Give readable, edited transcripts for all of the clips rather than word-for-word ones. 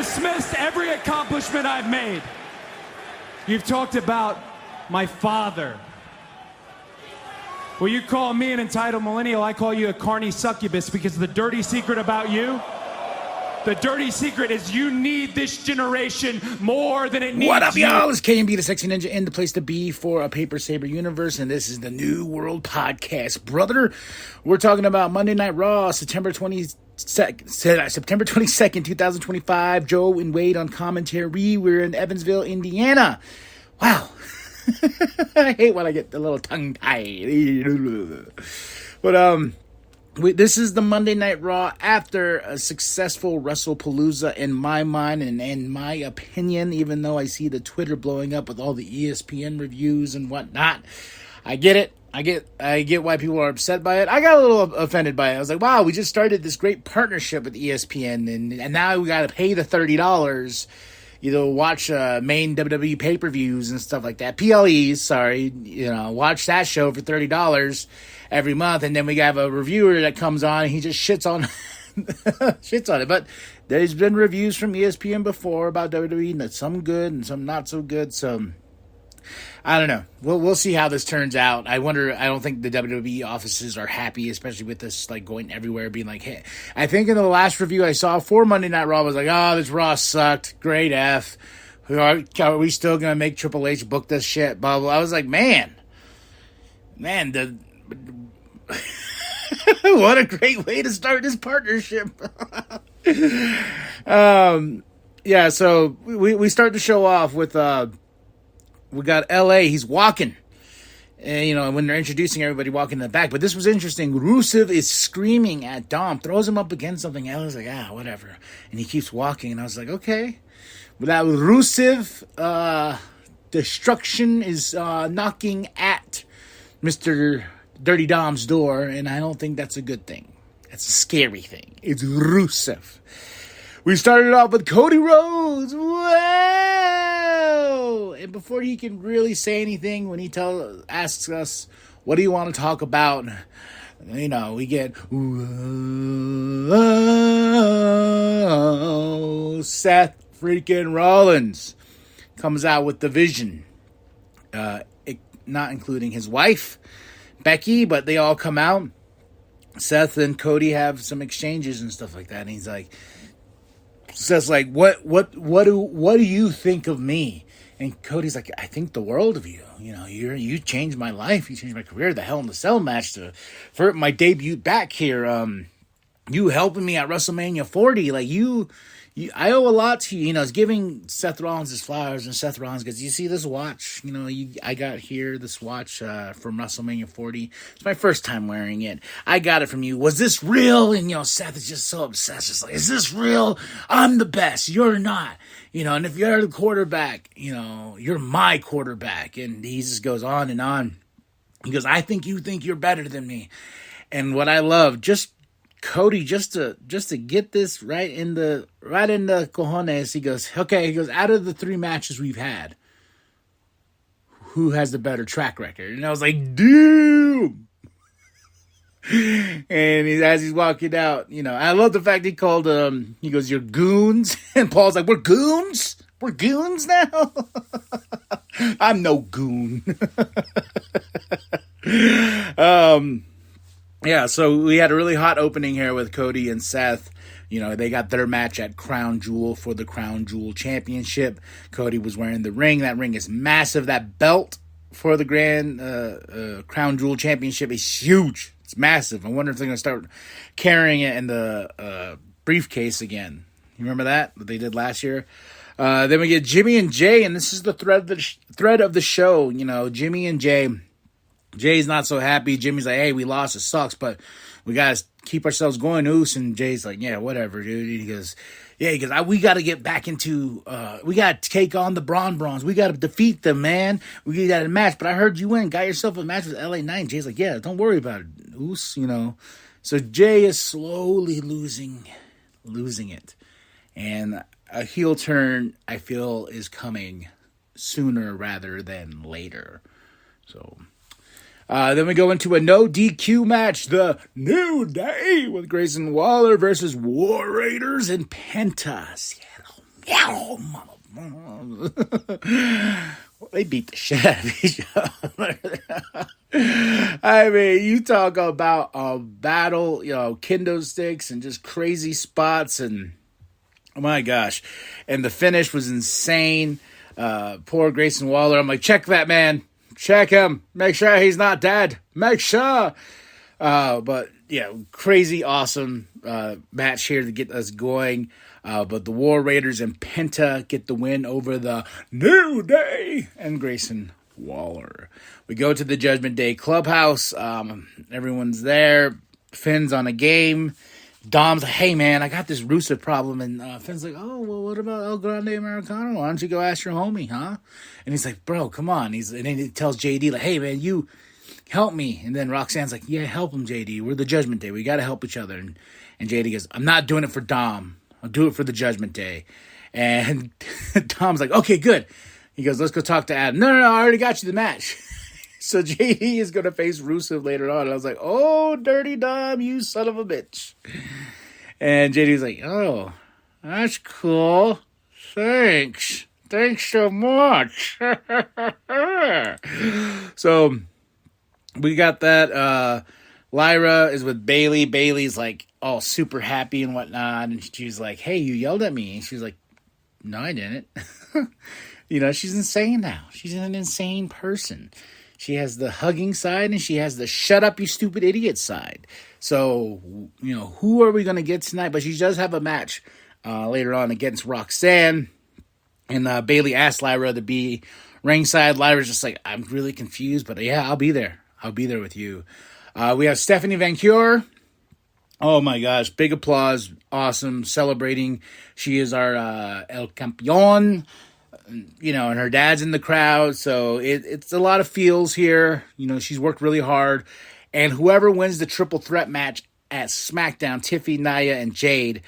dismissed every accomplishment I've made. You've talked about my father. Well, you call me an entitled millennial, I call you a carny succubus, because the dirty secret about you, the dirty secret is you need this generation more than it needs you. What up, y'all? It's KMB, the Sexy Ninja, and the place to be for a Paper Saber universe, and this is the New World Podcast, brother. We're talking about Monday Night Raw, September 22nd, 2025. Joe and Wade on commentary. We're in Evansville, Indiana. Wow. I hate when I get a little tongue-tied. But, this is the Monday Night Raw after a successful WrestlePalooza in my mind and in my opinion, even though I see the Twitter blowing up with all the ESPN reviews and whatnot. I get it. I get why people are upset by it. I got a little offended by it. I was like, wow, we just started this great partnership with ESPN, and now we got to pay the $30, watch main WWE pay-per-views and stuff like that. PLEs, sorry, watch that show for $30 every month, and then we have a reviewer that comes on and he just shits on it. But there's been reviews from ESPN before about WWE, and some good and some not so good, so I don't know. We'll see how this turns out. I don't think the WWE offices are happy, especially with this going everywhere, being like, hey. I think in the last review I saw for Monday Night Raw was like, oh, this Raw sucked. Great F. Are we still going to make Triple H book this shit? Blah, blah. I was like, man, what a great way to start this partnership. Yeah, so we start the show off with, we got LA, he's walking. And, when they're introducing everybody walking in the back. But this was interesting. Rusev is screaming at Dom, throws him up against something. LA's like, whatever. And he keeps walking. And I was like, okay. Without Rusev, destruction is knocking at Mr. Dirty Dom's door. And I don't think that's a good thing. That's a scary thing. It's Rusev. We started off with Cody Rhodes. Wow! And before he can really say anything, when he asks us, what do you want to talk about? We get, whoa, Seth freaking Rollins comes out with the Vision. Not including his wife, Becky, but they all come out. Seth and Cody have some exchanges and stuff like that. And he's like, says what do you think of me? And Cody's like, I think the world of you. You changed my life. You changed my career. The Hell in the Cell match for my debut back here. You helping me at WrestleMania 40. I owe a lot to you. It's giving Seth Rollins his flowers, and Seth Rollins goes, you see this watch? I got here this watch from WrestleMania 40. It's my first time wearing it. I got it from you. Was this real? And Seth is just so obsessed. Just like, is this real? I'm the best. You're not. And if you're the quarterback, you're my quarterback. And he just goes on and on. He goes, I think you think you're better than me. And what I love, Cody, just to get this right in the cojones, he goes, out of the 3 matches we've had, who has the better track record? And I was like, damn. And as he's walking out, I love the fact he called he goes, you're goons. And Paul's like, we're goons? We're goons now? I'm no goon. Yeah, so we had a really hot opening here with Cody and Seth. They got their match at Crown Jewel for the Crown Jewel Championship. Cody was wearing the ring. That ring is massive. That belt for the Grand Crown Jewel Championship is huge. It's massive. I wonder if they're going to start carrying it in the briefcase again. You remember that they did last year? Then we get Jimmy and Jay, and this is the thread of the show. Jimmy and Jay. Jay's not so happy. Jimmy's like, hey, we lost. It sucks, but we got to keep ourselves going, Oos. And Jay's like, yeah, whatever, dude. And he goes, we got to get back into, we got to take on the Brawns. We got to defeat them, man. We got a match. But I heard you went and got yourself a match with LA Knight. Jay's like, yeah, don't worry about it, Oos, So Jay is slowly losing it. And a heel turn, I feel, is coming sooner rather than later. So then we go into a no DQ match, the New Day with Grayson Waller versus War Raiders and Penta. Seattle Yeah, they beat the shit out of each other. I mean, you talk about a battle, kendo sticks and just crazy spots, and oh my gosh. And the finish was insane. Poor Grayson Waller. I'm like, check that man. Check him. Make sure he's not dead. Make sure. But yeah, crazy awesome match here to get us going. But the War Raiders and Penta get the win over the New Day and Grayson Waller. We go to the Judgment Day clubhouse. Everyone's there. Finn's on a game. Dom's like, hey man, I got this Rusev problem. And Finn's like, oh, well, what about El Grande Americano? Why don't you go ask your homie, huh? And he's like, bro, come on. And then he tells JD, like, hey man, you help me. And then Roxanne's like, yeah, help him, JD. We're the Judgment Day. We got to help each other. And JD goes, I'm not doing it for Dom. I'll do it for the Judgment Day. And Dom's like, okay, good. He goes, let's go talk to Adam. No, I already got you the match. So JD is going to face Rusev later on. And I was like, oh, dirty Dom, you son of a bitch. And JD's like, oh, that's cool. Thanks so much. So we got that. Lyra is with Bailey. Bailey's like all super happy and whatnot. And she's like, hey, you yelled at me. And she's like, no, I didn't. She's insane now. She's an insane person. She has the hugging side and she has the shut up, you stupid idiot side. So, who are we going to get tonight? But she does have a match later on against Roxanne. And Bailey asked Lyra to be ringside. Lyra's just like, I'm really confused, but yeah, I'll be there. I'll be there with you. We have Stephanie Van Cure. Oh my gosh, big applause. Awesome. Celebrating. She is our El Campeon. And her dad's in the crowd. So it's a lot of feels here. She's worked really hard. And whoever wins the triple threat match at SmackDown, Tiffy, Nia, and Jade,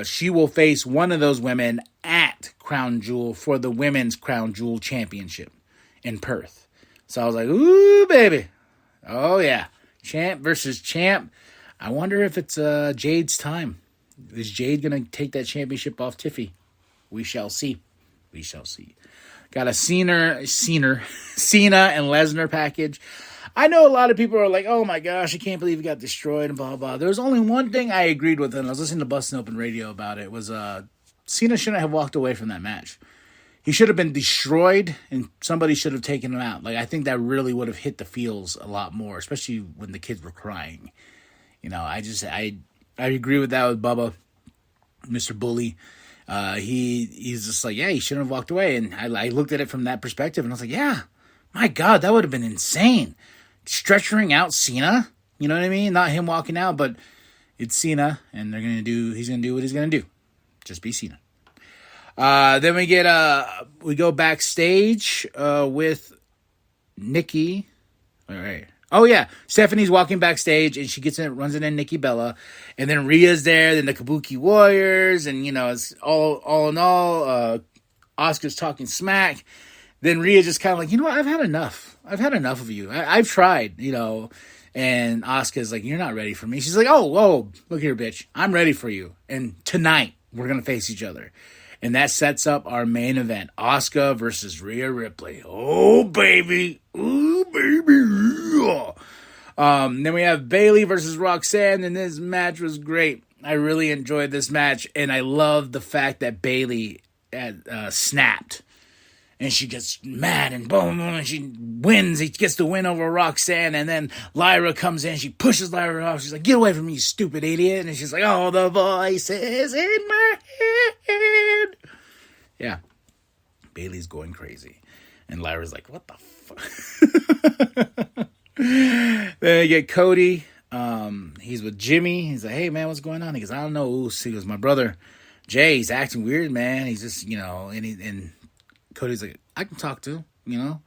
she will face one of those women at Crown Jewel for the Women's Crown Jewel Championship in Perth. So I was like, ooh, baby. Oh, yeah. Champ versus champ. I wonder if it's Jade's time. Is Jade going to take that championship off Tiffy? We shall see. We shall see. Got a Cena and Lesnar package. I know a lot of people are like, oh my gosh, I can't believe he got destroyed and blah, blah. There was only one thing I agreed with, and I was listening to Bustin' Open Radio about it, was Cena shouldn't have walked away from that match. He should have been destroyed, and somebody should have taken him out. Like, I think that really would have hit the feels a lot more, especially when the kids were crying. I agree with that with Bubba, Mr. Bully. He's just like, yeah, he shouldn't have walked away. And I looked at it from that perspective, and I was like, yeah, my God, that would have been insane. Stretchering out Cena, you know what I mean? Not him walking out, but it's Cena, and he's going to do what he's going to do. Just be Cena. Then we go backstage with Nikki. All right. Oh, yeah. Stephanie's walking backstage, and she runs in Nikki Bella. And then Rhea's there, then the Kabuki Warriors, and, it's all in all, Asuka's talking smack. Then Rhea just kind of like, what? I've had enough. I've had enough of you. I've tried, And Asuka's like, you're not ready for me. She's like, oh, look here, bitch. I'm ready for you. And tonight, we're going to face each other. And that sets up our main event. Asuka versus Rhea Ripley. Oh, baby. Oh, baby. Then we have Bayley versus Roxanne. And this match was great. I really enjoyed this match. And I love the fact that Bayley snapped. And she gets mad and boom, and she wins. He gets the win over Roxanne. And then Lyra comes in. She pushes Lyra off. She's like, get away from me, you stupid idiot. And she's like, oh, the voice is in my head. Yeah. Bailey's going crazy. And Lyra's like, what the fuck? Then you get Cody. He's with Jimmy. He's like, hey, man, what's going on? He goes, I don't know. He goes, my brother Jay, he's acting weird, man. He's just, and Cody's like, I can talk to him,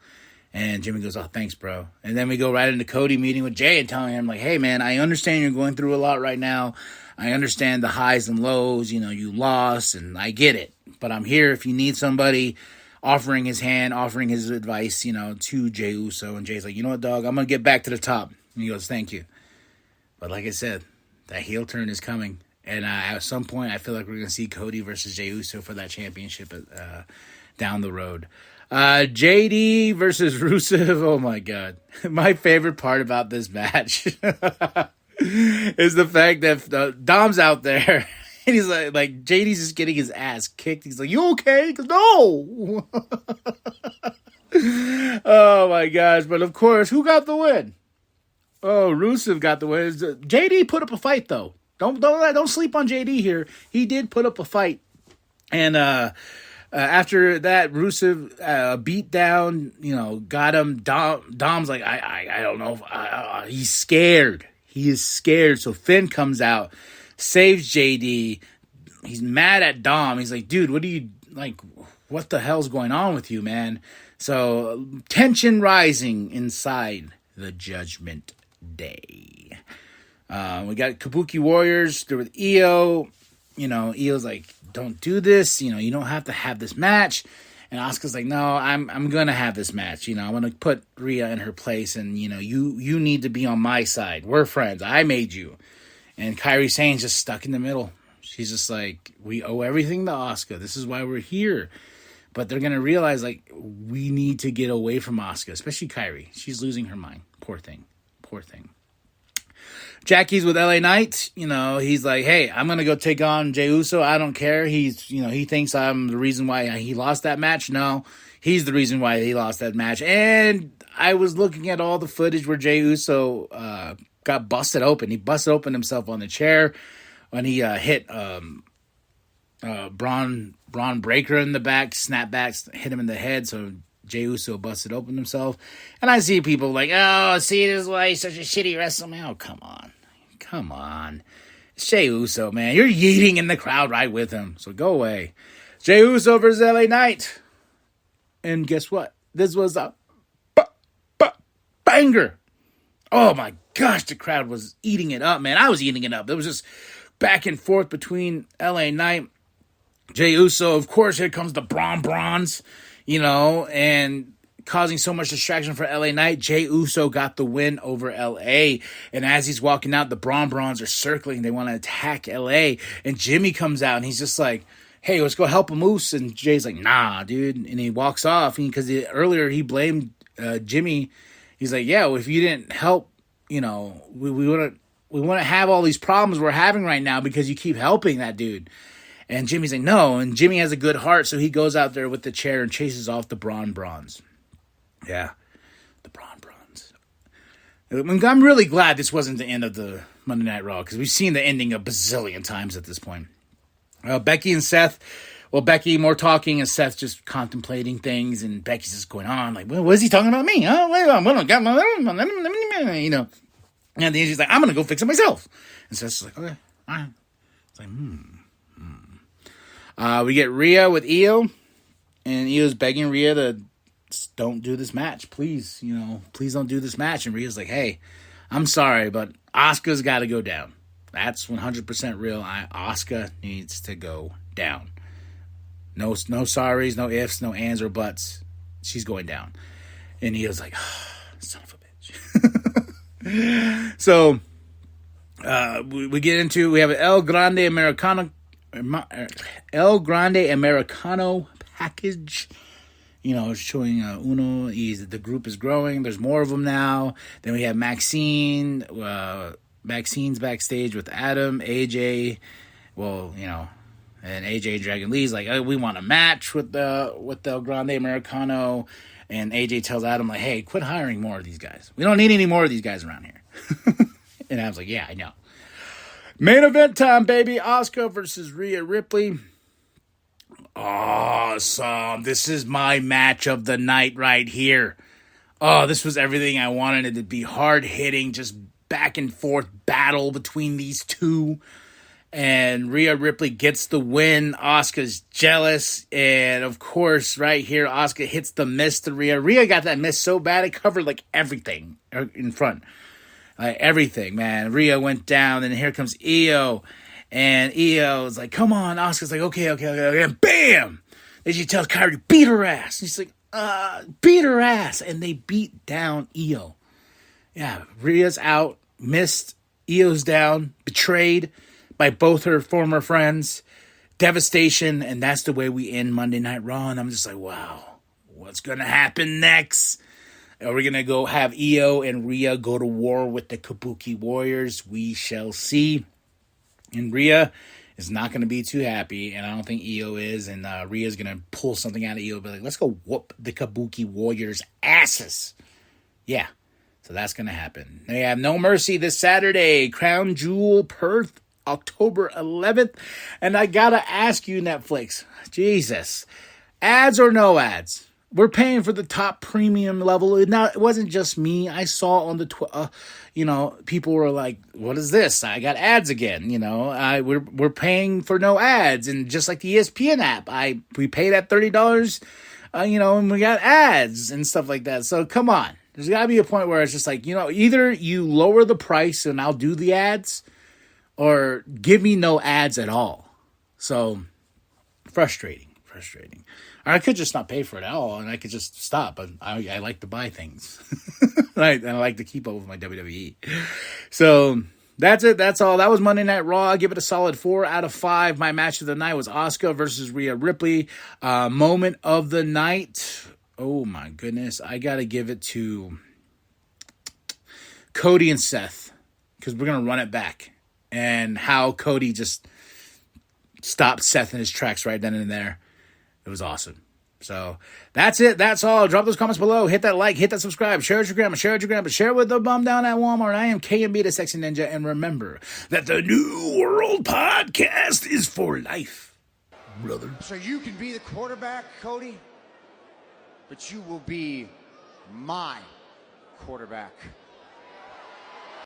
And Jimmy goes, oh, thanks, bro. And then we go right into Cody meeting with Jay and telling him, like, hey, man, I understand you're going through a lot right now. I understand the highs and lows. You lost, and I get it. But I'm here if you need somebody, offering his hand, offering his advice, to Jey Uso. And Jay's like, you know what, dog? I'm going to get back to the top. And he goes, thank you. But like I said, that heel turn is coming. And at some point, I feel like we're going to see Cody versus Jey Uso for that championship down the road. JD versus Rusev. Oh, my God. My favorite part about this match is the fact that Dom's out there. And he's like JD's just getting his ass kicked. He's like, "You okay?" He goes, "No." Oh my gosh! But of course, who got the win? Oh, Rusev got the win. JD put up a fight though. Don't sleep on JD here. He did put up a fight, and after that, Rusev beat down. Got him. Dom's like, I don't know. He's scared. He is scared. So Finn comes out. Saves JD. He's mad at Dom. He's like, dude, what the hell's going on with you, man? So tension rising inside the Judgment Day. We got Kabuki Warriors. They're with Io. Io's like, don't do this. You don't have to have this match. And Asuka's like, no, I'm gonna have this match. I'm gonna put Rhea in her place, and you need to be on my side. We're friends. I made you. And Kairi Sane's just stuck in the middle. She's just like, we owe everything to Asuka. This is why we're here. But they're going to realize, we need to get away from Asuka, especially Kairi. She's losing her mind. Poor thing. Jackie's with LA Knight. He's like, hey, I'm going to go take on Jey Uso. I don't care. He thinks I'm the reason why he lost that match. No, he's the reason why he lost that match. And I was looking at all the footage where Jey Uso got busted open. He busted open himself on the chair when he hit Braun Breaker in the back, snapbacks, hit him in the head, so Jey Uso busted open himself. And I see people like, oh, see, this is why he's such a shitty wrestler. Man, oh, come on. It's Jey Uso, man. You're yeeting in the crowd right with him, so go away. Jey Uso versus LA Knight. And guess what? This was a banger. Oh, my gosh, the crowd was eating it up, man. I was eating it up. It was just back and forth between LA Knight, Jey Uso. Of course, here comes the Bronze, and causing so much distraction for LA Knight. Jey Uso got the win over LA. And as he's walking out, the Bronze are circling. They want to attack LA. And Jimmy comes out, and he's just like, hey, let's go help a Moose. And Jay's like, nah, dude. And he walks off because earlier he blamed Jimmy. He's like, yeah, well, if you didn't help, we wouldn't have all these problems we're having right now because you keep helping that dude. And Jimmy's like, no. And Jimmy has a good heart, so he goes out there with the chair and chases off the Bronze. Yeah, the Bronze. I'm really glad this wasn't the end of the Monday Night Raw because we've seen the ending a bazillion times at this point. Becky and Seth. Well, Becky more talking and Seth just contemplating things, and Becky's just going on like, well, what is he talking about me? Oh, wait, I'm gonna get my, And then she's like, I'm gonna go fix it myself. And Seth's like, okay, all right. It's like, we get Rhea with Io, and Io's begging Rhea to don't do this match, please. Please don't do this match. And Rhea's like, hey, I'm sorry, but Asuka's got to go down. That's 100% real. Asuka needs to go down. No sorries, no ifs, no ands or buts. She's going down. And he was like, oh, son of a bitch. So we get into, we have an El Grande Americano package. Showing Uno. The group is growing. There's more of them now. Then we have Maxine. Maxine's backstage with Adam, AJ. And AJ Dragon Lee's like, oh, we want a match with the Grande Americano. And AJ tells Adam, like, hey, quit hiring more of these guys. We don't need any more of these guys around here. And Adam's like, yeah, I know. Main event time, baby. Asuka versus Rhea Ripley. Awesome. This is my match of the night right here. Oh, this was everything I wanted it to be. Hard-hitting, just back and forth battle between these two. And Rhea Ripley gets the win. Asuka's jealous. And, of course, right here, Asuka hits the miss to Rhea. Rhea got that miss so bad, it covered, everything in front. Everything, man. Rhea went down, and here comes Io. And Io's like, come on. Asuka's like, okay. And bam! Then she tells Kairi, beat her ass. And she's like, beat her ass. And they beat down Io. Yeah, Rhea's out, missed. Io's down, betrayed. by both her former friends. Devastation, and that's the way we end Monday Night Raw. And I'm just like, wow, what's going to happen next? Are we going to go have Io and Rhea go to war with the Kabuki Warriors? We shall see. And Rhea is not going to be too happy, and I don't think Io is. And Rhea's going to pull something out of Io, be like, let's go whoop the Kabuki Warriors' asses. Yeah, so that's going to happen. They have No Mercy this Saturday, Crown Jewel, Perth, October 11th. And I got to ask you, Netflix, Jesus, ads or no ads? We're paying for the top premium level. Now, it wasn't just me. I saw on the, people were like, what is this? I got ads again. We're paying for no ads. And just like the ESPN app, we pay that $30, and we got ads and stuff like that. So come on. There's got to be a point where it's just like, either you lower the price and I'll do the ads, or give me no ads at all. So frustrating. Or I could just not pay for it at all, and I could just stop. But I like to buy things, right? And I like to keep up with my WWE. So that's it. That's all. That was Monday Night Raw. I give it a solid 4 out of 5. My match of the night was Asuka versus Rhea Ripley. Moment of the night. Oh my goodness, I gotta give it to Cody and Seth, because we're gonna run it back, and how Cody just stopped Seth in his tracks right then and there. It was awesome. So that's it. That's all. Drop those comments below. Hit that like. Hit that subscribe. Share it with your grandma. Share it with your grandpa. Share it with the bum down at Walmart. I am KMB, the Sexy Ninja. And remember that the New World Podcast is for life, brother. So you can be the quarterback, Cody, but you will be my quarterback.